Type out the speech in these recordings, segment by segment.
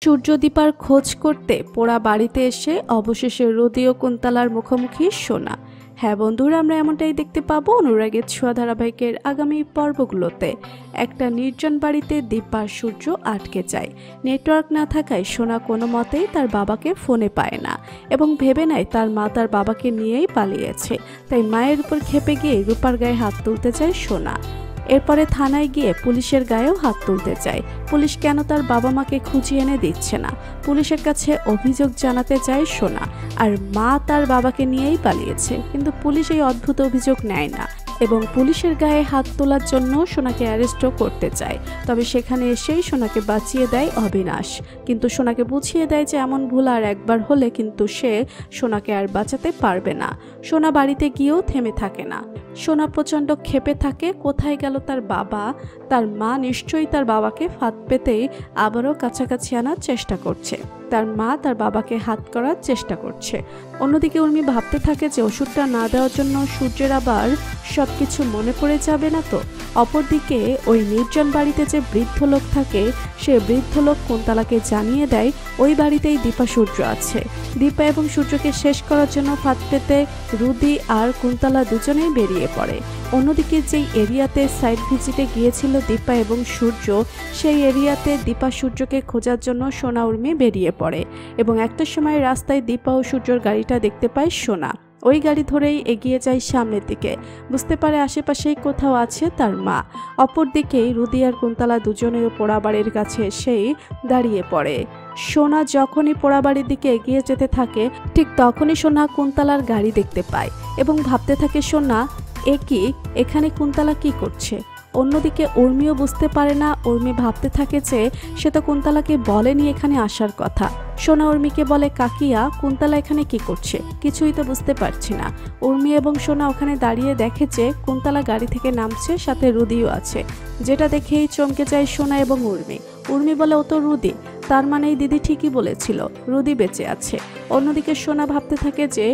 সূর্যদীপার খোঁজ করতে পোড়া বাড়িতে এসে অবশেষে রুদি ও কুন্তলার মুখোমুখি সোনা। হ্যাঁ বন্ধুরা, আমরা এমনটাই দেখতে পাবো অনুরাগের ছোঁয়া ধারাবাহিকের আগামী পর্বগুলোতে। একটা নির্জন বাড়িতে দীপা আর সূর্য আটকে যায়। নেটওয়ার্ক না থাকায় সোনা কোনো মতেই তার বাবাকে ফোনে পায় না এবং ভেবে নেয় তার মা তার বাবাকে নিয়েই পালিয়েছে। তাই মায়ের উপর ক্ষেপে গিয়ে রূপার গায়ে হাত তুলতে চায় সোনা। এরপরে থানায় গিয়ে পুলিশের গায়েও হাত তুলতে চায়। পুলিশ কেন তার বাবা মাকে খুঁজিয়ে এনে দিচ্ছে না, পুলিশের কাছে অভিযোগ জানাতে চায় সোনা। আর মা তার বাবাকে নিয়েই পালিয়েছে, কিন্তু পুলিশ এই অদ্ভুত অভিযোগ নেয় না এবং পুলিশের গায়ে হাত তোলার জন্য সোনাকে অ্যারেস্টও করতে চায়। তবে সেখানে এসেই সোনাকে বাঁচিয়ে দেয় অবিনাশ, কিন্তু সোনাকে বুঝিয়ে দেয় যে এমন ভুল আর একবার হলে কিন্তু সে সোনাকে আর বাঁচাতে পারবে না। সোনা বাড়িতে গিয়েও থেমে থাকে না। সোনা প্রচণ্ড ক্ষেপে থাকে, কোথায় গেল তার বাবা। তার মা নিশ্চয়ই তার বাবাকে ফাঁদ পেতেই আবারও কাছাকাছি আনার চেষ্টা করছে। তার মা তার বাবাকে হাত করার চেষ্টা করছে। অন্যদিকে উর্মি ভাবতে থাকে যে ওষুধটা না দেওয়ার জন্য সূর্যের আবার সবকিছু মনে পড়ে যাবে না তো। অপরদিকে ওই নির্জন বাড়িতে যে বৃদ্ধ লোক থাকে, সে বৃদ্ধ লোক কুন্তলাকে জানিয়ে দেয় ওই বাড়িতেই দীপা সূর্য আছে। দীপা এবং সূর্যকে শেষ করার জন্য ফাঁদ পেতে রুদি আর কুন্তলা দুজনেই বেরিয়ে পড়ে। অন্যদিকে যেই এরিয়াতে সাইট ভিজিটে গিয়েছিল দীপা এবং সূর্য, সেই এরিয়াতে দীপা সূর্যকে খোঁজার জন্য সোনা উর্মি বেরিয়ে পড়ে এবং একটা সময় রাস্তায় দীপা ও সূর্যর গাড়িটা দেখতে পায় সোনা। ওই গাড়ি ধরেই এগিয়ে যায় সামনের দিকে, বুঝতে পারে আশেপাশেই কোথাও আছে তার মা। অপরদিকেই রুদি আর কুন্তলা দুজনেও পোড়া বাড়ির কাছে এসেই দাঁড়িয়ে পড়ে। সোনা যখনই পোড়া বাড়ির দিকে এগিয়ে যেতে থাকে, ঠিক তখনই সোনা কুন্তলার গাড়ি দেখতে পায় এবং ভাবতে থাকে সোনা এখানে কুন্তলা কি করছে। অন্যদিকে উর্মিও বুঝতে পারে না। উর্মি ভাবতে থাকে যে সে তো কুন্তলাকে বলেনি এখানে আসার কথা। সোনা উর্মিকে বলে, কাকিয়া কুন্তলা এখানে কি করছে, কিছুই তো বুঝতে পারছি না। উর্মি এবং সোনা ওখানে দাঁড়িয়ে দেখে যে কুন্তলা গাড়ি থেকে নামছে, সাথে রুদিও আছে। যেটা দেখেই চমকে যায় সোনা এবং উর্মি। উর্মি বলে, ও তো রুদি, তার মানে এই দিদি ঠিকই বলেছিল, রুদি বেঁচে আছে। অন্যদিকে সোনা ভাবতে থাকে যে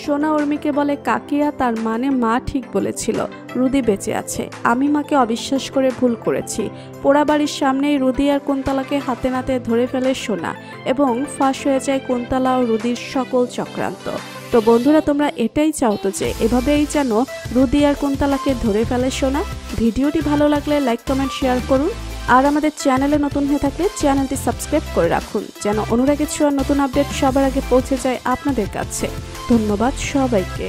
সোনা উর্মিকে বলে, কাকিয়া তার মানে মা ঠিক বলেছিল, রুদি বেঁচে আছে। আমি মাকে অবিশ্বাস করে ভুল করেছি। পোড়া বাড়ির সামনেই রুদি আর কুন্তলাকে হাতে নাতে ধরে ফেলে সোনা এবং ফাঁস হয়ে যায় কুন্তলা ও রুদির সকল চক্রান্ত। তো বন্ধুরা, তোমরা এটাই চাও তো যে এভাবেই যেন রুদি আর কুন্তলাকে ধরে ফেলে সোনা। ভিডিওটি ভালো লাগলে লাইক কমেন্ট শেয়ার করুন আর আমাদের চ্যানেলে নতুন হয়ে থাকলে চ্যানেলটি সাবস্ক্রাইব করে রাখুন, যেন অনুরাগের ছোঁয়ার নতুন আপডেট সবার আগে পৌঁছে যায় আপনাদের কাছে। ধন্যবাদ সবাইকে।